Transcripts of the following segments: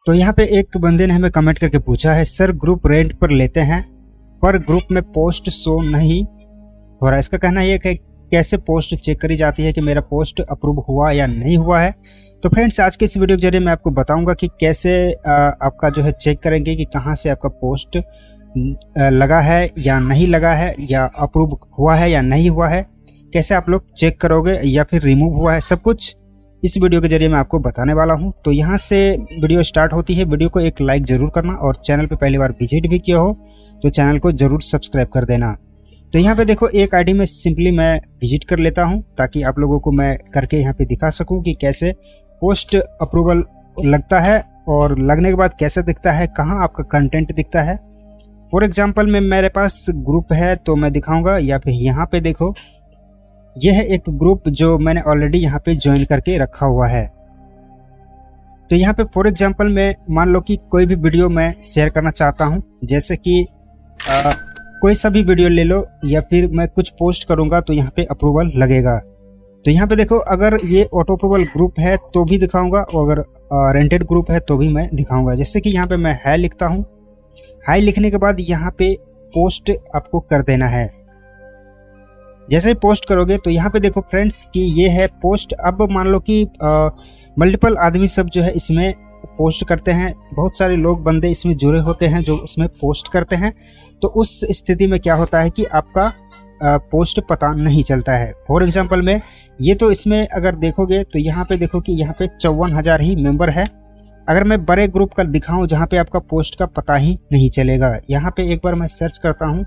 तो यहाँ पे एक बंदे ने हमें कमेंट करके पूछा है, सर ग्रुप रेंट पर लेते हैं पर ग्रुप में पोस्ट शो नहीं हो रहा है। इसका कहना यह है कि कैसे पोस्ट चेक करी जाती है कि मेरा पोस्ट अप्रूव हुआ या नहीं हुआ है। तो फ्रेंड्स, आज के इस वीडियो के जरिए मैं आपको बताऊंगा कि कैसे आपका जो है चेक करेंगे कि कहां से आपका पोस्ट लगा है या नहीं लगा है, या अप्रूव हुआ है या नहीं हुआ है, कैसे आप लोग चेक करोगे या फिर रिमूव हुआ है, सब कुछ इस वीडियो के जरिए मैं आपको बताने वाला हूं। तो यहां से वीडियो स्टार्ट होती है। वीडियो को एक लाइक जरूर करना और चैनल पे पहली बार विजिट भी किया हो तो चैनल को जरूर सब्सक्राइब कर देना। तो यहाँ पे देखो, एक आईडी में सिंपली मैं विजिट कर लेता हूँ ताकि आप लोगों को मैं करके यहाँ पे दिखा सकूँ कि कैसे पोस्ट अप्रूवल लगता है और लगने के बाद कैसे दिखता है, कहाँ आपका कंटेंट दिखता है। फॉर एग्जाम्पल में मेरे पास ग्रुप है तो मैं दिखाऊंगा, या फिर यहाँ पे देखो, यह है एक ग्रुप जो मैंने ऑलरेडी यहाँ पे ज्वाइन करके रखा हुआ है। तो यहाँ पे फॉर एग्जाम्पल में मान लो कि कोई भी वीडियो मैं शेयर करना चाहता हूँ, जैसे कि कोई सा भी वीडियो ले लो, या फिर मैं कुछ पोस्ट करूँगा तो यहाँ पे अप्रूवल लगेगा। तो यहाँ पे देखो, अगर ये ऑटो अप्रूवल ग्रुप है तो भी दिखाऊंगा, और अगर रेंटेड ग्रुप है तो भी मैं दिखाऊंगा। जैसे कि यहाँ पे मैं हाई लिखता हूँ। हाई लिखने के बाद यहाँ पे पोस्ट आपको कर देना है। जैसे ही पोस्ट करोगे तो यहाँ पे देखो फ्रेंड्स कि ये है पोस्ट। अब मान लो कि मल्टीपल आदमी सब जो है इसमें पोस्ट करते हैं, बहुत सारे लोग बंदे इसमें जुड़े होते हैं जो इसमें पोस्ट करते हैं। तो उस स्थिति में क्या होता है कि आपका पोस्ट पता नहीं चलता है। फॉर एग्जांपल में ये तो इसमें अगर देखोगे तो यहाँ पे देखो कि यहाँ पे 54,000 ही मेंबर है। अगर मैं बड़े ग्रुप का दिखाऊं जहाँ पे आपका पोस्ट का पता ही नहीं चलेगा, यहाँ पे एक बार मैं सर्च करता हूँ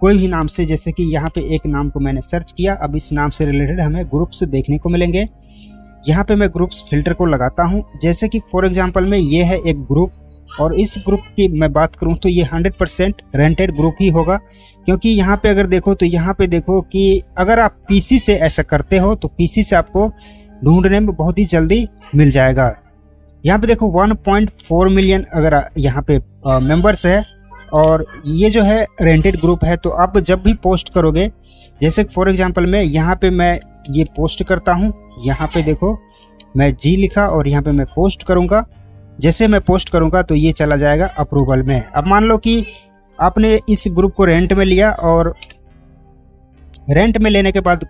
कोई भी नाम से, जैसे कि यहाँ पे एक नाम को मैंने सर्च किया। अब इस नाम से रिलेटेड हमें ग्रुप्स देखने को मिलेंगे। यहाँ पे मैं ग्रुप्स फिल्टर को लगाता हूँ। जैसे कि फॉर एग्जांपल में ये है एक ग्रुप, और इस ग्रुप की मैं बात करूँ तो ये 100% रेंटेड ग्रुप ही होगा, क्योंकि यहाँ पे अगर देखो तो यहाँ पे देखो कि अगर आप पीसी से ऐसा करते हो तो पीसी से आपको ढूंढने में बहुत ही जल्दी मिल जाएगा। यहाँ पे देखो 1.4 मिलियन अगर यहाँ पे मेंबर्स है, और ये जो है रेंटेड ग्रुप है। तो आप जब भी पोस्ट करोगे, जैसे फॉर एग्जांपल में यहाँ पे मैं ये पोस्ट करता हूँ, यहाँ पे देखो मैं जी लिखा और यहाँ पे मैं पोस्ट करूँगा। जैसे मैं पोस्ट करूँगा तो ये चला जाएगा अप्रूवल में। अब मान लो कि आपने इस ग्रुप को रेंट में लिया, और रेंट में लेने के बाद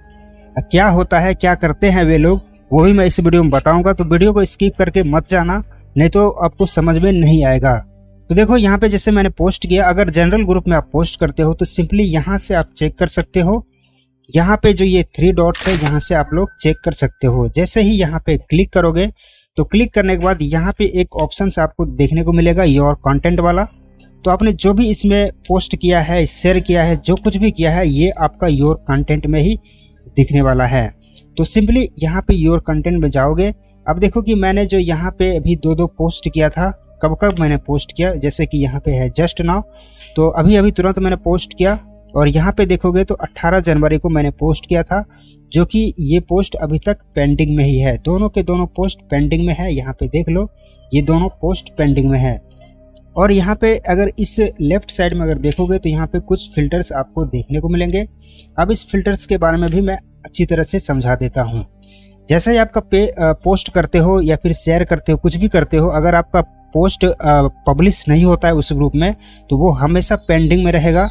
क्या होता है, क्या करते हैं वे लोग, वो भी मैं इस वीडियो में बताऊँगा। तो वीडियो को स्किप करके मत जाना, नहीं तो आपको समझ में नहीं आएगा। तो देखो यहाँ पे जैसे मैंने पोस्ट किया, अगर जनरल ग्रुप में आप पोस्ट करते हो तो सिंपली यहाँ से आप चेक कर सकते हो। यहाँ पे जो ये 3 डॉट्स है, यहाँ से आप लोग चेक कर सकते हो। जैसे ही यहाँ पे क्लिक करोगे तो क्लिक करने के बाद यहाँ पे एक ऑप्शन से आपको देखने को मिलेगा योर कंटेंट वाला। तो आपने जो भी इसमें पोस्ट किया है, शेयर किया है, जो कुछ भी किया है, ये आपका योर कंटेंट में ही दिखने वाला है। तो सिंपली यहाँ पे योर कंटेंट में जाओगे। अब देखो कि मैंने जो यहाँ पे अभी 2 पोस्ट किया था, कब मैंने पोस्ट किया, जैसे कि यहाँ पे है जस्ट नाउ, तो अभी तुरंत मैंने पोस्ट किया। और यहाँ पे देखोगे तो 18 जनवरी को मैंने पोस्ट किया था, जो कि ये पोस्ट अभी तक पेंडिंग में ही है। दोनों के दोनों पोस्ट पेंडिंग में है। यहाँ पे देख लो, ये दोनों पोस्ट पेंडिंग में है। और यहाँ पे अगर इस लेफ्ट साइड में अगर देखोगे तो यहाँ पे कुछ फिल्टर्स आपको देखने को मिलेंगे। अब इस फिल्टर्स के बारे में भी मैं अच्छी तरह से समझा देता हूँ। जैसे ही आपका पोस्ट करते हो या फिर शेयर करते हो, कुछ भी करते हो, अगर आपका पोस्ट पब्लिश नहीं होता है उस ग्रुप में, तो वो हमेशा पेंडिंग में रहेगा।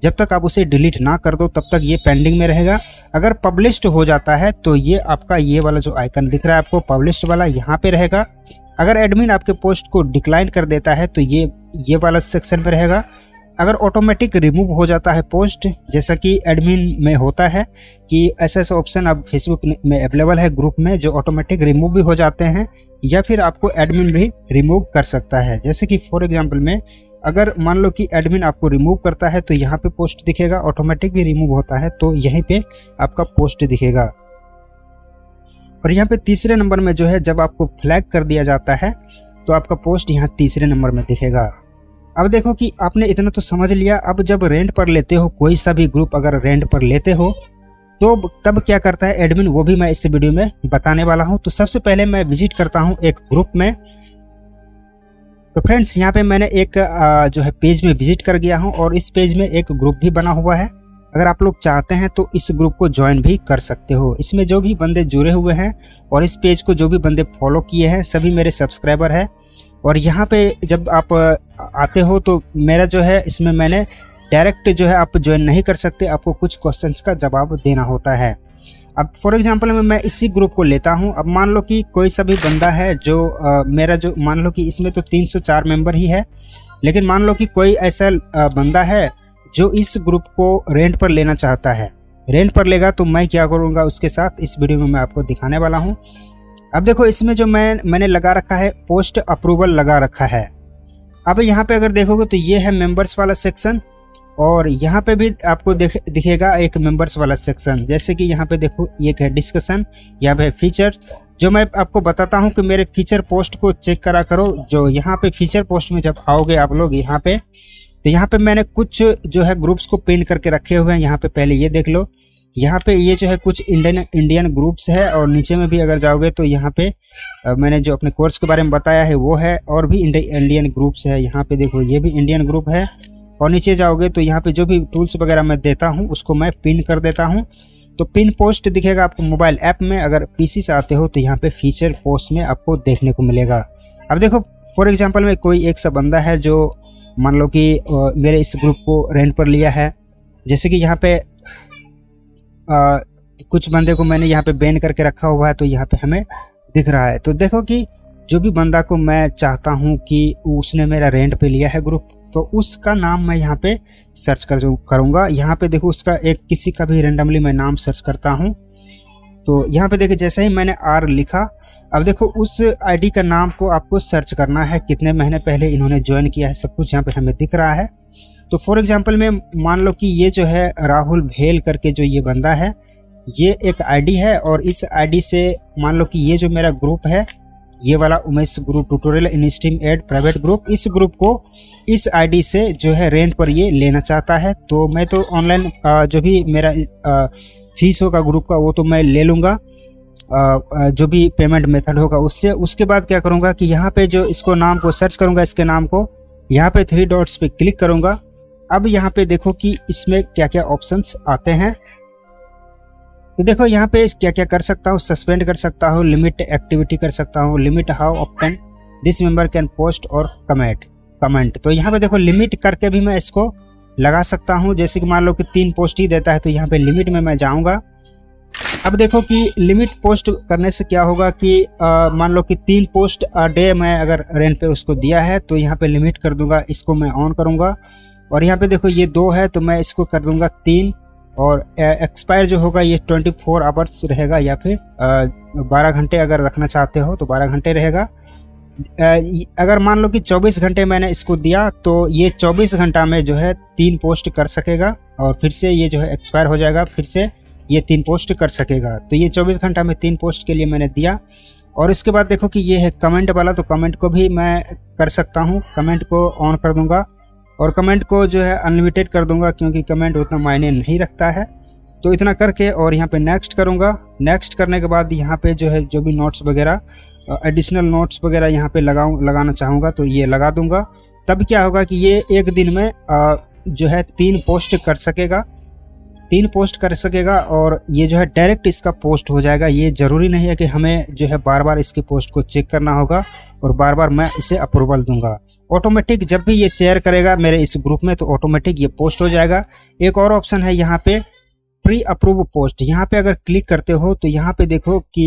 जब तक आप उसे डिलीट ना कर दो तब तक ये पेंडिंग में रहेगा। अगर पब्लिश्ड हो जाता है तो ये आपका ये वाला जो आइकन दिख रहा है आपको पब्लिश्ड वाला, यहाँ पे रहेगा। अगर एडमिन आपके पोस्ट को डिक्लाइन कर देता है तो ये वाला सेक्शन पे रहेगा। अगर ऑटोमेटिक रिमूव हो जाता है पोस्ट, जैसा कि एडमिन में होता है कि ऐसा ऑप्शन अब फेसबुक में अवेलेबल है ग्रुप में, जो ऑटोमेटिक रिमूव भी हो जाते हैं, या फिर आपको एडमिन भी रिमूव कर सकता है। जैसे कि फॉर एग्जांपल में अगर मान लो कि एडमिन आपको रिमूव करता है तो यहाँ पे पोस्ट दिखेगा, ऑटोमेटिक भी रिमूव होता है तो यहीं पे आपका पोस्ट दिखेगा। और यहाँ पे तीसरे नंबर में जो है, जब आपको फ्लैग कर दिया जाता है तो आपका पोस्ट यहाँ तीसरे नंबर में दिखेगा। अब देखो कि आपने इतना तो समझ लिया। अब जब रेंट पर लेते हो, कोई सा भी ग्रुप अगर रेंट पर लेते हो तो तब क्या करता है एडमिन, वो भी मैं इस वीडियो में बताने वाला हूं। तो सबसे पहले मैं विजिट करता हूं एक ग्रुप में। तो फ्रेंड्स, यहाँ पे मैंने एक जो है पेज में विजिट कर गया हूं, और इस पेज में एक ग्रुप भी बना हुआ है। अगर आप लोग चाहते हैं तो इस ग्रुप को ज्वाइन भी कर सकते हो। इसमें जो भी बंदे जुड़े हुए हैं और इस पेज को जो भी बंदे फॉलो किए हैं, सभी मेरे सब्सक्राइबर हैं, और यहाँ पे जब आप आते हो तो मेरा जो है इसमें मैंने डायरेक्ट जो है आप ज्वाइन नहीं कर सकते, आपको कुछ क्वेश्चंस का जवाब देना होता है। अब फॉर एग्जांपल मैं इसी ग्रुप को लेता हूँ। अब मान लो कि कोई सा भी बंदा है जो मेरा जो मान लो कि इसमें तो 304 मेंबर ही है, लेकिन मान लो कि कोई ऐसा बंदा है जो इस ग्रुप को रेंट पर लेना चाहता है। रेंट पर लेगा तो मैं क्या करूँगा उसके साथ इस वीडियो में मैं आपको दिखाने वाला हूँ। अब देखो इसमें जो मैंने लगा रखा है पोस्ट अप्रूवल लगा रखा है। अब यहाँ पे अगर देखोगे तो ये है मेंबर्स वाला सेक्शन, और यहाँ पे भी आपको दिखेगा एक मेंबर्स वाला सेक्शन। जैसे कि यहाँ पे देखो एक है डिस्कशन, यहाँ पे फीचर, जो मैं आपको बताता हूँ कि मेरे फीचर पोस्ट को चेक करा करो। जो यहाँ पे फीचर पोस्ट में जब आओगे आप लोग यहाँ पे, तो यहाँ पे मैंने कुछ जो है ग्रुप्स को पिन करके रखे हुए हैं। यहाँ पे पहले ये देख लो, यहाँ पे ये जो है कुछ इंडियन ग्रुप्स है, और नीचे में भी अगर जाओगे तो यहाँ पे मैंने जो अपने कोर्स के बारे में बताया है वो है, और भी इंडियन ग्रुप्स है। यहाँ पे देखो ये भी इंडियन ग्रुप है, और नीचे जाओगे तो यहाँ पे जो भी टूल्स वगैरह मैं देता हूँ उसको मैं पिन कर देता हूँ। तो पिन पोस्ट दिखेगा आपको मोबाइल ऐप में। अगर पीसी से आते हो तो यहाँ पे फीचर पोस्ट में आपको देखने को मिलेगा। अब देखो फॉर एग्जांपल में कोई एक सा बंदा है जो मान लो कि मेरे इस ग्रुप को रेंट पर लिया है। जैसे कि यहाँ पे कुछ बंदे को मैंने यहाँ पे बैन करके रखा हुआ है, तो यहाँ पे हमें दिख रहा है। तो देखो कि जो भी बंदा को मैं चाहता हूँ कि उसने मेरा रेंट पे लिया है ग्रुप, तो उसका नाम मैं यहाँ पे सर्च करूँगा। यहाँ पे देखो उसका एक किसी का भी रेंडमली मैं नाम सर्च करता हूँ। तो यहाँ पे देखिए जैसे ही मैंने आर लिखा, अब देखो उस आईडी का नाम को आपको सर्च करना है, कितने महीने पहले इन्होंने ज्वाइन किया है, सब कुछ यहाँ पे हमें दिख रहा है। तो फॉर एग्जांपल में मान लो कि ये जो है राहुल भेल करके जो ये बंदा है, ये एक आईडी है, और इस आईडी से मान लो कि ये जो मेरा ग्रुप है, ये वाला उमेश ग्रुप ट्यूटोरियल इन स्ट्रीम एड प्राइवेट ग्रुप, इस ग्रुप को इस आईडी से जो है रेंट पर ये लेना चाहता है। तो मैं तो ऑनलाइन जो भी मेरा फीस होगा ग्रुप का वो तो मैं ले लूँगा, जो भी पेमेंट मेथड होगा उससे। उसके बाद क्या करूँगा कि यहाँ पे जो इसको नाम को सर्च करूँगा, इसके नाम को यहाँ पे 3 डॉट्स पे क्लिक करूँगा। अब यहाँ पे देखो कि इसमें क्या क्या ऑप्शंस आते हैं। तो देखो यहाँ पे क्या क्या कर सकता हूँ, सस्पेंड कर सकता हूँ, लिमिट एक्टिविटी कर सकता हूँ, limit how often this member can post और कमेंट। तो यहाँ पे देखो लिमिट करके भी मैं इसको लगा सकता हूँ। जैसे कि मान लो कि 3 पोस्ट ही देता है, तो यहाँ पे लिमिट में मैं जाऊँगा। अब देखो कि लिमिट पोस्ट करने से क्या होगा कि मान लो कि 3 पोस्ट अ डे मैं अगर रेंट पे उसको दिया है, तो यहाँ पे लिमिट कर दूंगा, इसको मैं ऑन करूँगा। और यहाँ पे देखो ये 2 है, तो मैं इसको कर दूंगा 3, और एक्सपायर जो होगा ये 24 आवर्स रहेगा, या फिर 12 घंटे अगर रखना चाहते हो तो 12 घंटे रहेगा। अगर मान लो कि 24 घंटे मैंने इसको दिया, तो ये 24 घंटा में जो है 3 पोस्ट कर सकेगा, और फिर से ये जो है एक्सपायर हो जाएगा, फिर से ये 3 पोस्ट कर सकेगा। तो ये 24 घंटा में 3 पोस्ट के लिए मैंने दिया। और इसके बाद देखो कि ये है कमेंट वाला, तो कमेंट को भी मैं कर सकता हूँ, कमेंट को ऑन कर दूंगा, और कमेंट को जो है अनलिमिटेड कर दूंगा, क्योंकि कमेंट उतना मायने नहीं रखता है। तो इतना करके और यहाँ पे नेक्स्ट करूँगा। नेक्स्ट करने के बाद यहाँ पे जो है जो भी नोट्स वगैरह एडिशनल नोट्स वगैरह यहाँ पे लगाना चाहूँगा, तो ये लगा दूंगा। तब क्या होगा कि ये एक दिन में जो है 3 पोस्ट कर सकेगा, 3 पोस्ट कर सकेगा, और ये जो है डायरेक्ट इसका पोस्ट हो जाएगा। ये ज़रूरी नहीं है कि हमें जो है बार बार इसके पोस्ट को चेक करना होगा और बार बार मैं इसे अप्रूवल दूंगा। ऑटोमेटिक जब भी ये शेयर करेगा मेरे इस ग्रुप में, तो ऑटोमेटिक ये पोस्ट हो जाएगा। एक और ऑप्शन है यहाँ पे प्री अप्रूव पोस्ट, यहाँ पे अगर क्लिक करते हो तो यहाँ पे देखो कि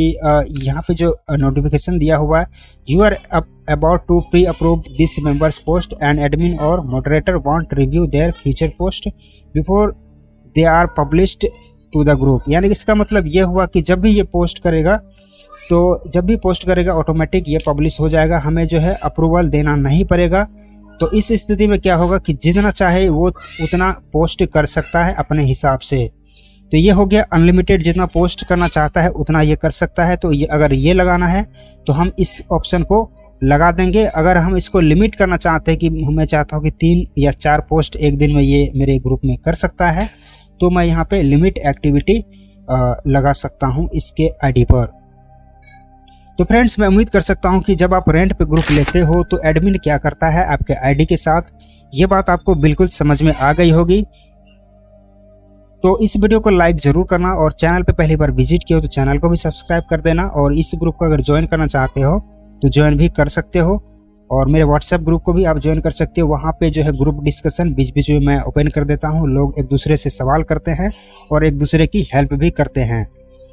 यहाँ पे जो नोटिफिकेशन दिया हुआ है, you are about to pre approve this member's post and admin और moderator want review their future post before they are published to the group. यानी इसका मतलब ये हुआ कि जब भी ये पोस्ट करेगा, तो जब भी पोस्ट करेगा ऑटोमेटिक ये पब्लिश हो जाएगा, हमें जो है अप्रूवल देना नहीं पड़ेगा। तो इस स्थिति में क्या होगा कि जितना चाहे वो उतना पोस्ट कर सकता है अपने हिसाब से। तो ये हो गया अनलिमिटेड, जितना पोस्ट करना चाहता है उतना ये कर सकता है। तो ये अगर ये लगाना है तो हम इस ऑप्शन को लगा देंगे। अगर हम इसको लिमिट करना चाहते हैं कि मैं चाहता हूँ कि 3 या 4 पोस्ट एक दिन में ये मेरे ग्रुप में कर सकता है, तो मैं यहाँ पे लिमिट एक्टिविटी लगा सकता हूँ इसके आईडी पर। तो फ्रेंड्स, मैं उम्मीद कर सकता हूँ कि जब आप रेंट पे ग्रुप लेते हो तो एडमिन क्या करता है आपके आईडी के साथ, ये बात आपको बिल्कुल समझ में आ गई होगी। तो इस वीडियो को लाइक जरूर करना, और चैनल पे पहली बार विजिट किया हो तो चैनल को भी सब्सक्राइब कर देना, और इस ग्रुप को अगर ज्वाइन करना चाहते हो तो ज्वाइन भी कर सकते हो। और मेरे व्हाट्सएप ग्रुप को भी आप ज्वाइन कर सकते हो। वहाँ पे जो है ग्रुप डिस्कशन बीच बीच में मैं ओपन कर देता हूँ। लोग एक दूसरे से सवाल करते हैं और एक दूसरे की हेल्प भी करते हैं।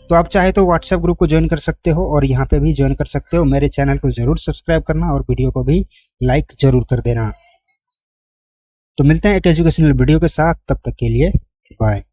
तो आप चाहे तो व्हाट्सएप ग्रुप को ज्वाइन कर सकते हो और यहाँ पे भी ज्वाइन कर सकते हो। मेरे चैनल को जरूर सब्सक्राइब करना और वीडियो को भी लाइक जरूर कर देना। तो मिलते हैं एक एजुकेशनल वीडियो के साथ, तब तक के लिए बाय।